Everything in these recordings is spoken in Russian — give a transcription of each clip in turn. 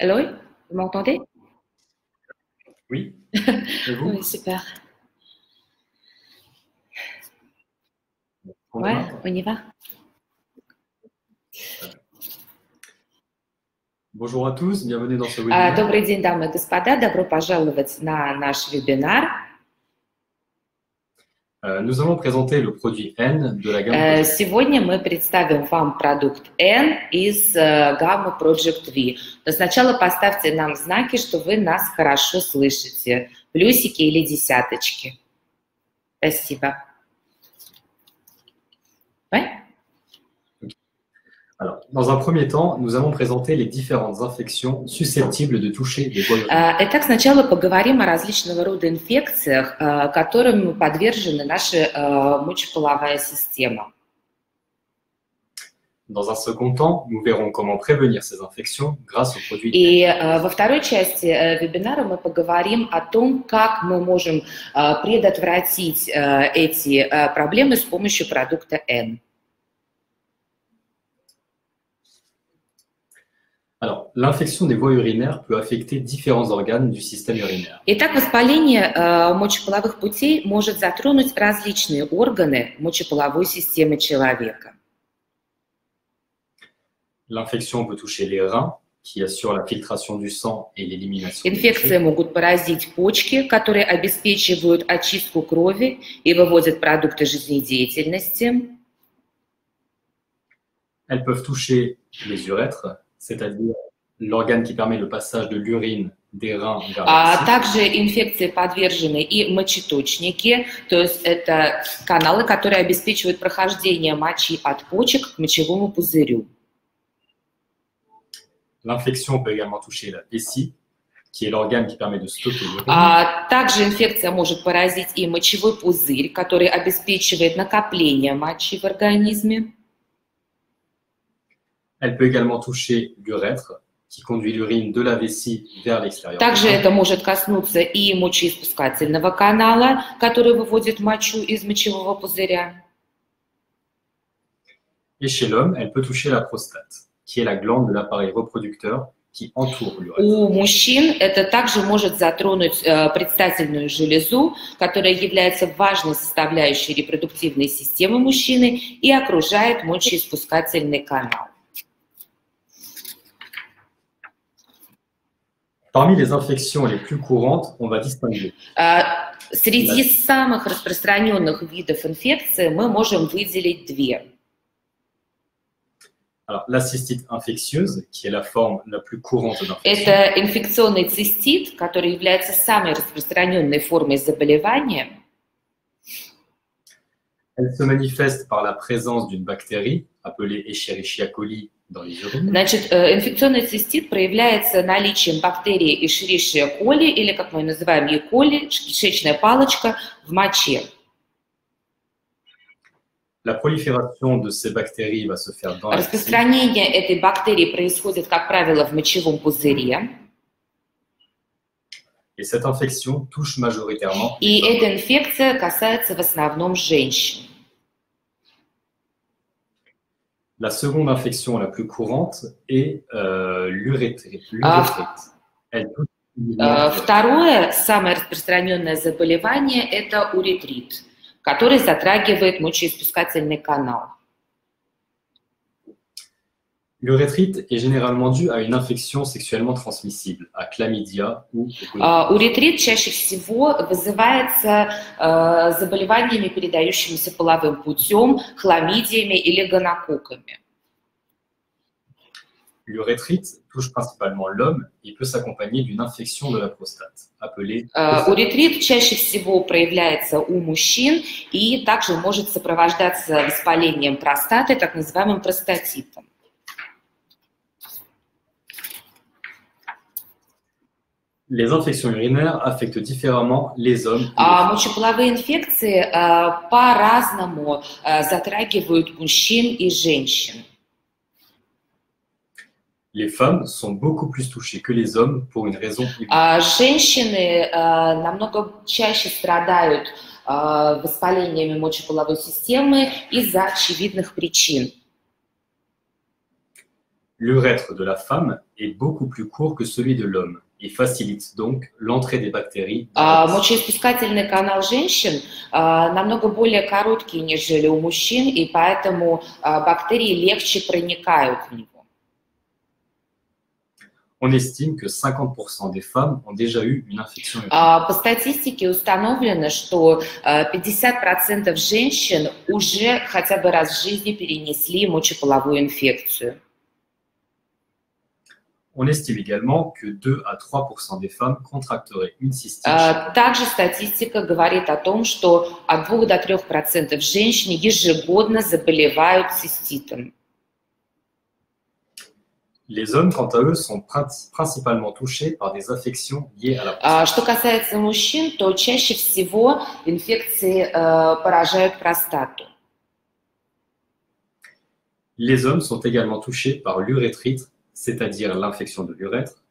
Eloy, vous m'entendez? Oui. Et vous? Oui, super. Ouais, on y va. Bonjour à tous, bienvenue dans ce webinaire. Добрый день, дамы и господа, добро пожаловать на наш вебинар. Nous allons présenter le produit N de la gamme Project. Сегодня мы представим вам продукт N из гаммы Project V. Но сначала поставьте нам знаки, что вы нас хорошо слышите. Плюсики или десяточки. Спасибо. Ouais? Alors, dans un premier temps, nous allons présenter les différentes infections susceptibles de toucher les voies urinaires. Итак, сначала поговорим о различного рода инфекциях, которым подвержена наша мочеполовая система. Dans un second temps, nous verrons comment prévenir ces infections grâce aux produits N. И во второй части вебинара мы поговорим о том, как мы можем предотвратить эти проблемы с помощью продукта N. Alors, l'infection des voies urinaires peut affecter différents organes du système urinaire. Итак, воспаление мочеполовых путей может затронуть различные органы мочеполовой системы человека. L'infection peut toucher les reins, qui assurent la filtration du sang et l'élimination des Инфекции déchets. могут поразить почки, которые обеспечивают очистку крови и выводят продукты жизнедеятельности. Elles peuvent toucher les urètres, c'est-à-dire l'organe qui permet le passage de l'urine des reins vers la vessie. Также инфекции подвержены и мочеточники, то есть это каналы, которые обеспечивают прохождение мочи от почек к мочевому пузырю. L'infection peut également toucher la vessie, qui est l'organe qui permet de stocker l'urine. Также инфекция может поразить и мочевой пузырь, который обеспечивает накопление мочи в организме. Elle peut également toucher l'urètre, qui conduit l'urine de la vessie vers l'extérieur. Также это может коснуться и мочеиспускательного канала, который выводит мочу из мочевого пузыря. Et chez l'homme, elle peut toucher la prostate, qui est la glande de l'appareil reproducteur qui entoure l'urètre. У мужчин это также может затронуть предстательную железу, которая является важной составляющей репродуктивной системы мужчины и окружает мочеиспускательный канал. Parmi les infections les plus courantes, on va distinguer. Среди самых распространенных видов инфекции мы можем выделить две. Alors, la cystite infectieuse, qui est la forme la plus courante d'infection. Это инфекционный цистит, который является самой распространенной формой заболевания. Elle se manifeste par la présence d'une bactérie appelée Escherichia coli dans les urines. Значит, инфекционный цистит проявляется наличием бактерии Escherichia coli, или, как мы ее называем, E. coli, кишечная палочка, в моче. La prolifération de ces bactéries va se faire dans la vessie. Распространение этой бактерии происходит, как правило, в мочевом пузыре. Et cette infection touche majoritairement. И эта инфекция касается в основном женщин. La seconde infection la plus courante est l'urétrite. Elle touche Второе, самое распространенное заболевание, это уретрит, который затрагивает мочеиспускательный канал. L'urétrite est généralement due à une infection sexuellement transmissible, à chlamydia ou Уретрит чаще всего вызывается заболеваниями, передающимися половым путем, хламидиями или гонококками. L'urétrite touche principalement l'homme et peut s'accompagner d'une infection de la prostate, appelée Уретрит чаще всего проявляется у мужчин и также может сопровождаться воспалением простаты, так называемым простатитом. Les infections urinaires affectent différemment les hommes. Мочеполовые инфекции по-разному затрагивают мужчин и женщин. Les femmes sont beaucoup plus touchées que les hommes pour une raison évidente. Женщины намного чаще страдают воспалениями мочеполовой системы из-за очевидных причин. L'urètre de la femme est beaucoup plus court que celui de l'homme et facilite donc l'entrée des bactéries dans le vagin. Мочеиспускательный канал женщин намного более короткий, нежели у мужчин, и поэтому бактерии легче проникают в него. On estime que 50% des femmes ont déjà eu une infection urinaire. По статистике установлено, что 50% женщин уже хотя бы раз в жизни перенесли мочеполовую инфекцию. On estime également que 2 à 3% des femmes contracteraient une cystite. Также статистика говорит о том, что от 2 до 3% женщин ежегодно заболевают циститом. Les hommes, quant à eux, sont principalement touchés par des affections liées à la prostate. Что касается мужчин, то чаще всего инфекции поражают простату. Les hommes sont également touchés par l'urétrite, c'est-à-dire l'infection de l'urètre,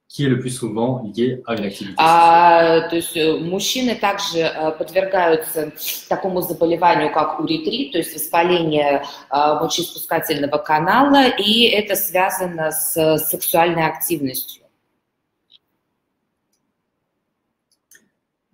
qui est le plus souvent liée à une activité sexuelle. То есть мужчины также подвергаются такому заболеванию, как уретрит, то есть воспаление мочеиспускательного канала, и это связано с сексуальной активностью.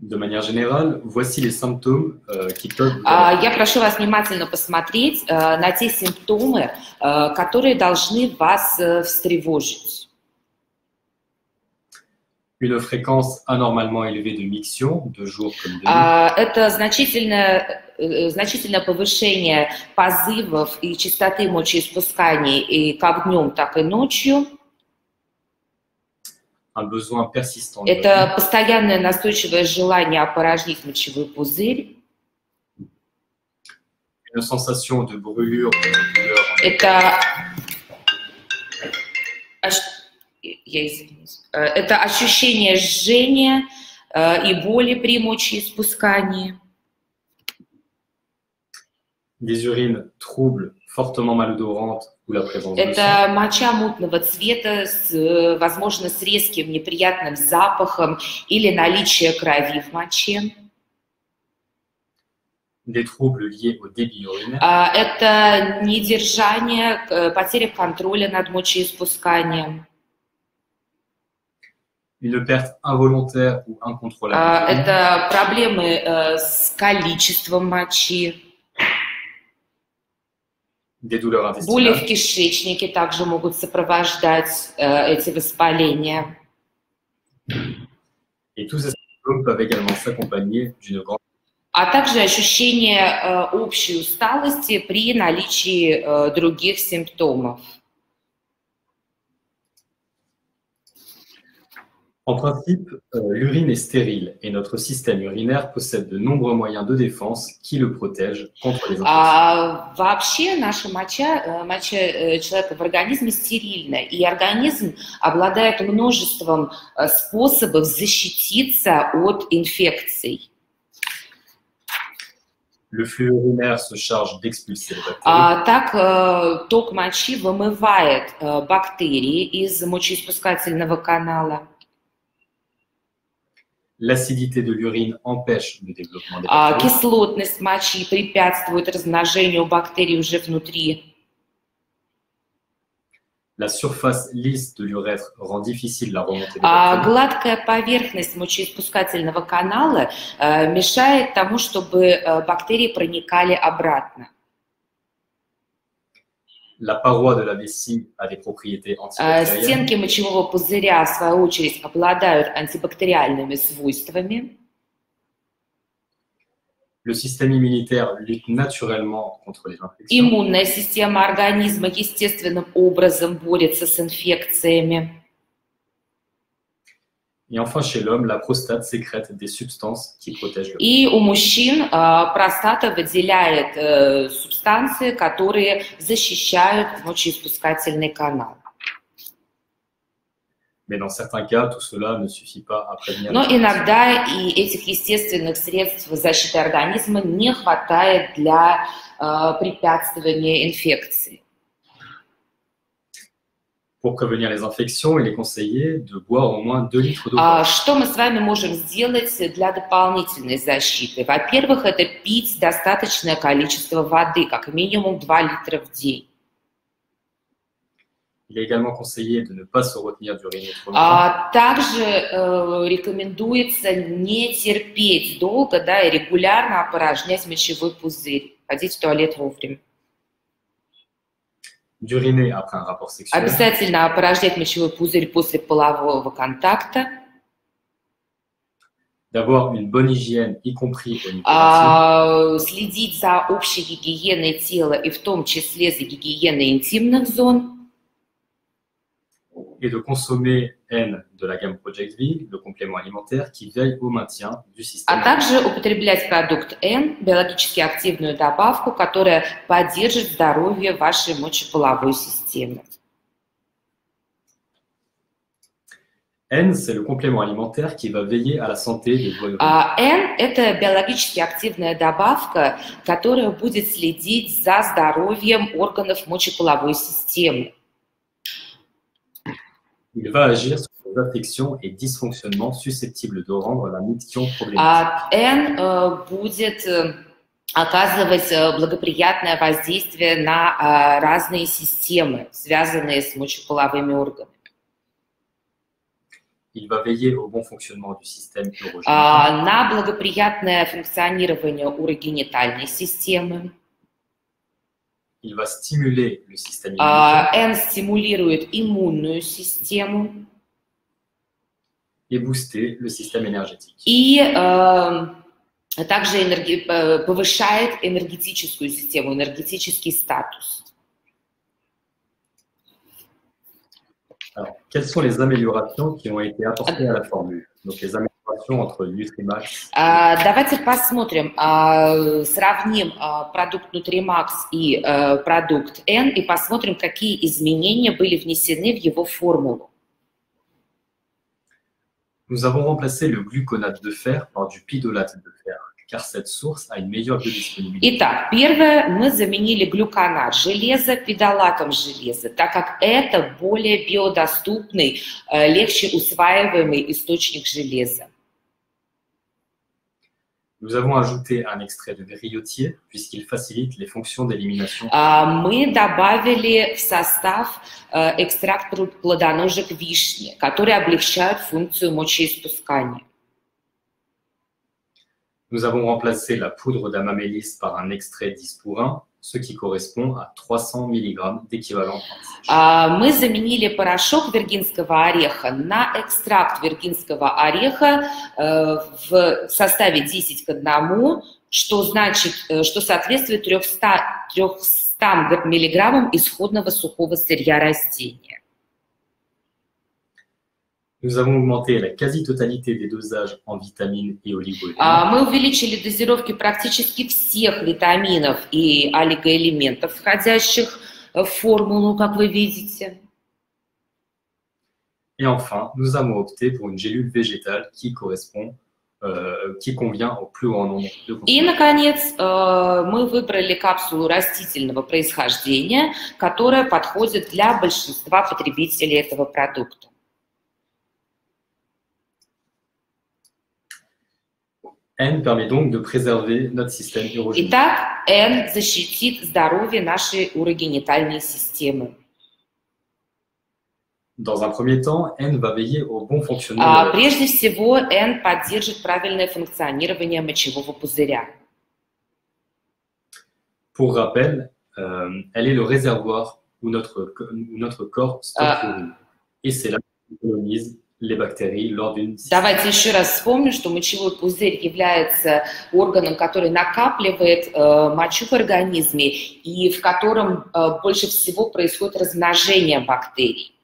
De manière générale, voici les symptômes qui peuvent... Я прошу вас внимательно посмотреть на те симптомы, которые должны вас встревожить. Une fréquence anormalement élevée de miction, de jour comme de nuit. Это значительное повышение позывов и частоты мочеиспусканий и как днем, так и ночью. Un besoin persistant de Это постоянное настойчивое желание опорожнить мочевой пузырь. une sensation de brûlure, de douleur. Это ощущение жжения и боли при мочеиспускании. Des urines troubles, fortement malodorantes ou la présence de sang. Это моча мутного цвета, возможно, с резким неприятным запахом или наличие крови в моче. Des troubles liés au débit urinaire. Это недержание, потеря контроля над мочеиспусканием. Une perte involontaire ou incontrôlable. Это проблемы с количеством мочи. Des douleurs Боли в intestinales. кишечнике также могут сопровождать эти воспаления. Et tous ces symptômes peuvent également s'accompagner d'une grande... А также ощущение общей усталости при наличии других симптомов. En principe, l'urine est stérile et notre système urinaire possède de nombreux moyens de défense qui le protègent contre les infections. Вообще наша моча человека в организме стерильна, и организм обладает множеством способов защититься от инфекций. Le flux urinaire se charge d'expulser les bactéries. Так ток мочи вымывает бактерии из мочеиспускательного канала. L'acidité de l'urine empêche le développement des bactéries. Кислотность мочи препятствует размножению бактерий уже внутри. La surface lisse de l'urètre rend difficile la remontée des bactéries. Гладкая поверхность мочеиспускательного канала мешает тому, чтобы бактерии проникали обратно. La paroi de la vessie a des propriétés antibactériennes. Стенки мочевого пузыря, в свою очередь, обладают антибактериальными свойствами. Le système immunitaire lutte naturellement contre les infections. Иммунная система организма естественным образом борется с инфекциями. Et enfin, chez l'homme, la prostate sécrète des substances qui protègent le corps. И у мужчин простата выделяет субстанции, которые защищают мочеиспускательный канал. Mais dans certains cas, tout cela ne suffit pas à prévenir. Но иногда и этих естественных средств защиты организма не хватает для препятствования инфекции. Pour prévenir les infections, il est conseillé de boire au moins 2 litres d'eau. Что мы с вами можем сделать для дополнительной защиты? Во-первых, это пить достаточное количество воды, как минимум 2 литра в день. Il est également conseillé de ne pas se retenir d'uriner trop longtemps. Также рекомендуется не терпеть долго, да, и регулярно опорожнять мочевой пузырь, ходить в туалет вовремя. D'uriner après un rapport sexuel. Обязательно опорожнять мочевой пузырь после полового контакта. D'avoir une bonne hygiène, y compris au niveau intime. Следить за общей гигиеной тела и в том числе за гигиеной интимных зон. Et de consommer N de la gamme Project V, le complément alimentaire qui veille au maintien du système. А также употреблять продукт N, биологически активную добавку, которая поддержит здоровье вашей мочеполовой системы. N, c'est le complément alimentaire qui va veiller à la santé des voies urinaires. N – это биологически активная добавка, которая будет следить за здоровьем органов мочеполовой системы. Il va agir sur les affections et dysfonctionnements susceptibles de rendre la miction problématique. N будет оказывать благоприятное воздействие на разные системы, связанные с мочеполовыми органами. Il va veiller au bon fonctionnement du système urogénital. На благоприятное функционирование урогенитальной системы. Il va stimuler le système immunitaire. N стимулирует иммунную систему. Et booster le système énergétique. И также повышает энергетическую систему, энергетический статус. Alors, quelles sont les améliorations qui ont été apportées à la formule? Donc, les améliorations entre Nutrimax. Давайте посмотрим, сравним продукт Nutrimax и продукт N и посмотрим, какие изменения были внесены в его формулу. Nous avons remplacé le gluconate de fer par du pidolate de fer, car cette source a une meilleure biodisponibilité. Итак, первое, мы заменили глюконат железа пидолатом железа, так как это более биодоступный, легче усваиваемый источник железа. Nous avons ajouté un extrait de griotier, puisqu'il facilite les fonctions d'élimination. Мы добавили в состав экстракт плодоножек вишни, которые облегчают функцию мочеиспускания. Nous avons remplacé la poudre d'amamélis par un extrait d'ispourin, ce qui correspond à 300 mg d'équivalent. Мы заменили порошок виргинского ореха на экстракт виргинского ореха в составе 10 к 1, что соответствует 300 мг исходного сухого сырья растения. Nous avons augmenté la quasi-totalité des dosages en vitamines et oligo-éléments. Мы увеличили дозировки практически всех витаминов и олигоэлементов, входящих в формулу, как вы видите. Et enfin, nous avons opté pour une gélule végétale qui convient au plus grand nombre de consommateurs. И, наконец, мы выбрали капсулу растительного происхождения, которая подходит для большинства потребителей этого продукта. N permet donc de préserver notre système urogénital. Итак, N защитит здоровье нашей урогенитальной системы. Dans un premier temps, N va veiller au bon fonctionnement. Прежде всего, N поддержит правильное функционирование мочевого пузыря. Pour rappel, elle est le réservoir où notre corps stocke l'urine. Et c'est là qu'on colonise les bactéries lors d'une... Давайте еще раз вспомним, что мочевой пузырь является органом, который накапливает мочу в организме и в котором больше всего происходит размножение бактерий.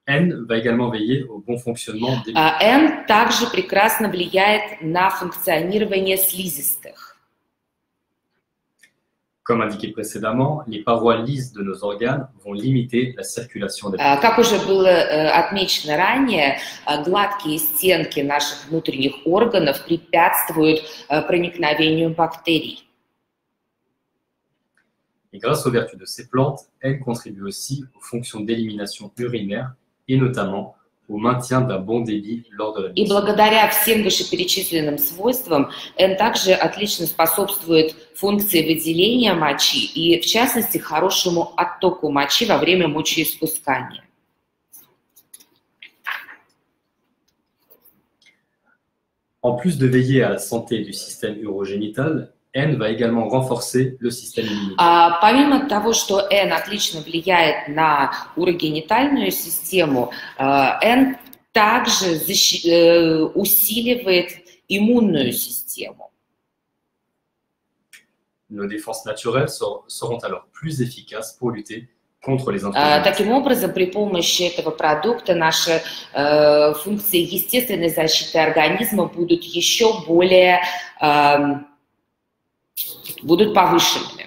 N va également veiller au bon fonctionnement des... N также прекрасно влияет на функционирование слизистых. Comme indiqué précédemment, les parois lisses de nos organes vont limiter la circulation des... Как уже было отмечено ранее, гладкие стенки наших внутренних органов препятствуют проникновению бактерий. Et grâce aux vertus de ces plantes, elles contribuent aussi aux fonctions d'élimination urinaire et notamment au maintien d'un bon débit lors de la И nuit. благодаря всем вышеперечисленным свойствам N также отлично способствует функции выделения мочи и, в частности, хорошему оттоку мочи во время мочеиспускания. En plus de veiller à la santé du système urogénital, N va également renforcer le système immunitaire. Помимо того, что N отлично влияет на урогенитальную систему, N также усиливает иммунную систему. Nos défenses naturelles seront alors plus efficaces pour lutter contre les intrussions. Таким образом, при помощи этого продукта наши функции естественной защиты организма будут еще более будут повышенными.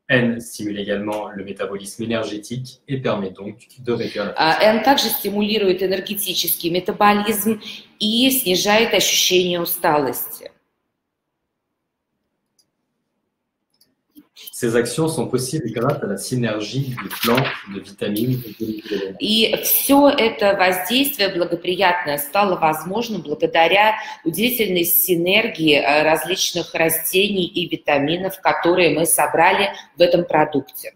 N stimule également le métabolisme énergétique et permet donc de réduire la fatigue. N также стимулирует энергетический метаболизм и снижает ощущение усталости. Ces actions sont possibles grâce à la synergie de plantes, de vitamines et d'éléments. И все это воздействие благоприятное стало возможным благодаря удивительной синергии различных растений и витаминов, которые мы собрали в этом продукте.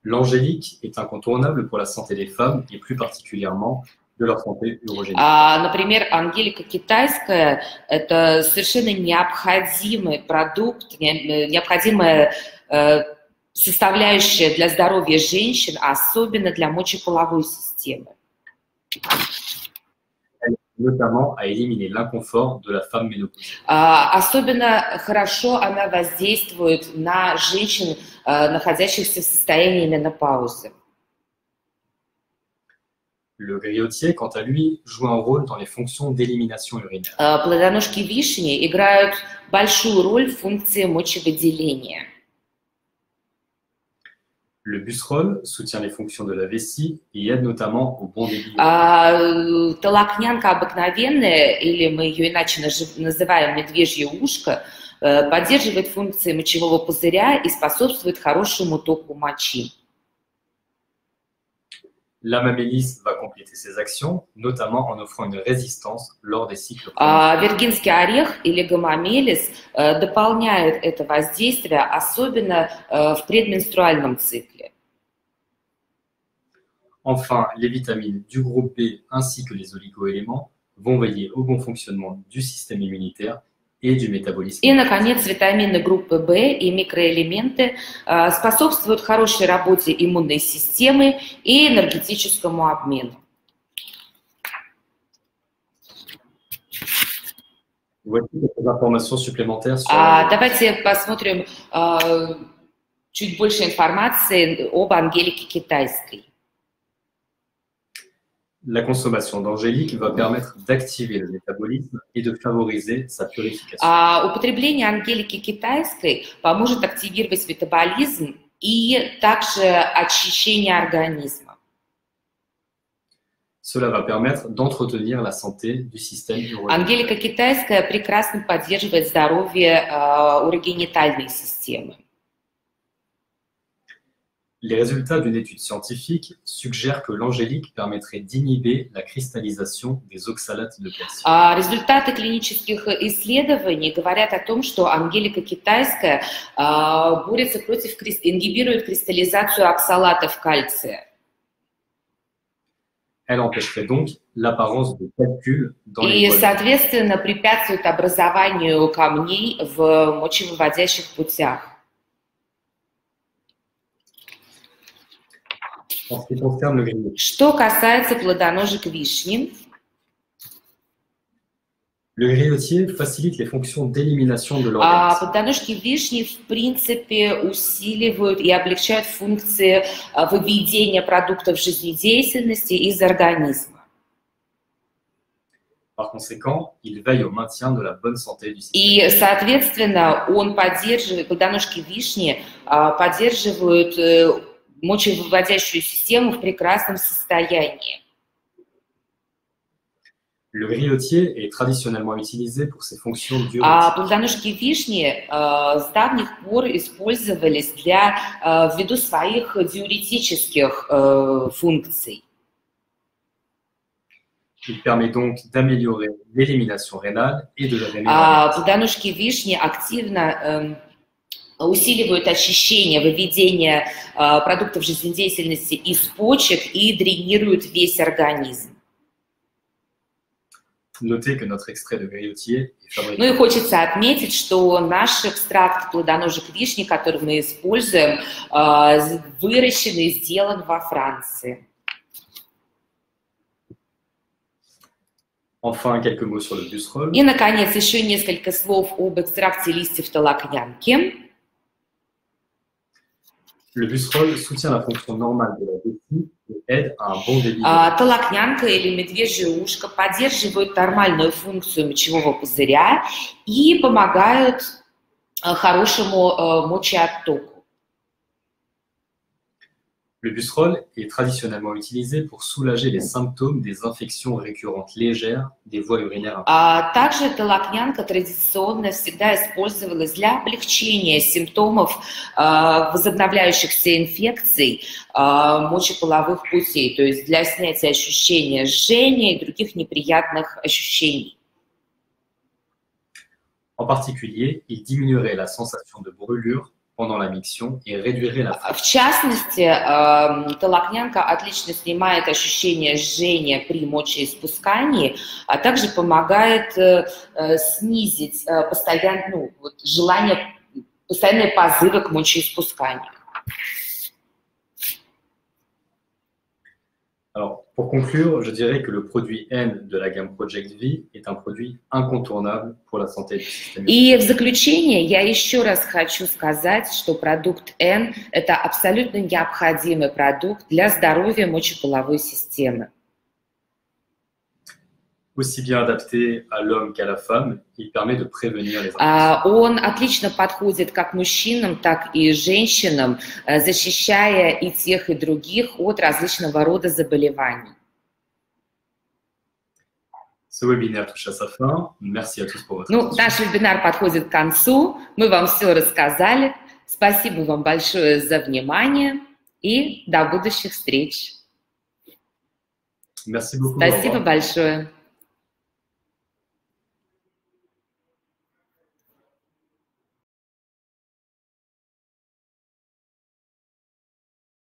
L'angélique est incontournable pour la santé des femmes et plus particulièrement de leur santé urogénitale. Например, ангелика китайская – это совершенно необходимый продукт, необходимая составляющая для здоровья женщин, особенно для мочеполовой системы. Notamment à éliminer l'inconfort de la femme ménopausée. Особенно хорошо она воздействует на женщин, находящихся в состоянии менопаузы. Le griotier, quant à lui, joue un rôle dans les fonctions d'élimination urinaire. Плодоножки вишни играют большую роль в функции мочевыделения. Le busserol soutient les fonctions de la vessie et aide notamment au bon débit. Толокнянка обыкновенная, или мы ее иначе называем медвежье ушко, поддерживает функции мочевого пузыря и способствует хорошему току мочи. La mamélisse va compléter ses actions, notamment en offrant une résistance lors des cycles. Виргинский орех или гамамелис дополняют это воздействие, особенно в предменструальном цикле. Enfin, les vitamines du groupe B ainsi que les oligoéléments vont veiller au bon fonctionnement du système immunitaire et du métabolisme. И, наконец, витамины группы В и микроэлементы способствуют хорошей работе иммунной системы и энергетическому обмену. Voici quelques informations supplémentaires sur Давайте посмотрим чуть больше информации об ангелике китайской. La consommation d'angélique va permettre d'activer le métabolisme et de favoriser sa purification. Употребление ангелики китайской поможет активировать метаболизм и также очищение организма. Cela va permettre d'entretenir la santé du système urogénital. Ангелика китайская прекрасно поддерживает здоровье урогенитальной системы. Les résultats d'une étude scientifique suggèrent que l'angélique permettrait d'inhiber la cristallisation des oxalates de calcium. Результаты клинических исследований говорят о том, что ангелика китайская борется против, ингибирует кристаллизацию оксалатов кальция. Elle empêcherait donc l'apparence de calcul dans les И, voies. соответственно, препятствует образованию камней в мочевыводящих путях. En ce qui concerne le griotier, Что касается плодоножек вишни, le griotier facilite les fonctions d'élimination de l'organisme. плодоножки вишни, в принципе, усиливают и облегчают функции выведения продуктов жизнедеятельности из организма. Par conséquent, il veille au maintien de la bonne santé du système. И, соответственно, он поддерживает, плодоножки вишни поддерживают мочевыводящую систему в прекрасном состоянии. Le griotier est traditionnellement utilisé pour ses fonctions diurétiques. Плодоножки вишни с давних пор использовались ввиду своих диуретических функций. Il permet donc d'améliorer l'élimination rénale et de la rémunération. Плодоножки вишни активно усиливают очищение, выведение продуктов жизнедеятельности из почек и дренируют весь организм. Notez que notre extrait de griotier est fabriqué. Ну и хочется отметить, что наш экстракт плодоножек вишни, который мы используем, выращен и сделан во Франции. Enfin, quelques mots sur le busserolles. И, наконец, еще несколько слов об экстракте листьев толокнянки. Le busserolles soutient la fonction normale de la vessie et aide à un bon débit. Толокнянка или медвежье ушко поддерживают нормальную функцию мочевого пузыря и помогают хорошему мочеоттоку. Le busserolles est traditionnellement utilisé pour soulager les symptômes des infections récurrentes légères des voies urinaires. Также толокнянка традиционно всегда использовалась для облегчения симптомов возобновляющихся инфекций мочеполовых путей, то есть для снятия ощущения жжения и других неприятных ощущений. En particulier, il diminuerait la sensation de brûlure pendant la miction et réduirait la В частности, толокнянка отлично снимает ощущение жжения при мочеиспускании, а также помогает снизить желание, постоянные позывы к мочеиспусканию. Alors, pour conclure, je dirais que le produit N de la gamme Project V est un produit incontournable pour la santé du système. И в заключение я еще раз хочу сказать, что продукт N – это абсолютно необходимый продукт для здоровья мочеполовой системы. Aussi bien adapté à l'homme qu'à la femme, il permet de prévenir les infections. Он отлично подходит как мужчинам, так и женщинам, защищая и тех, и других от различного рода заболеваний. Ce webinaire touche à sa fin. Merci à tous pour votre attention. Наш вебинар подходит к концу. Мы вам все рассказали. Спасибо вам большое за внимание и до будущих встреч. Merci beaucoup. Спасибо большое.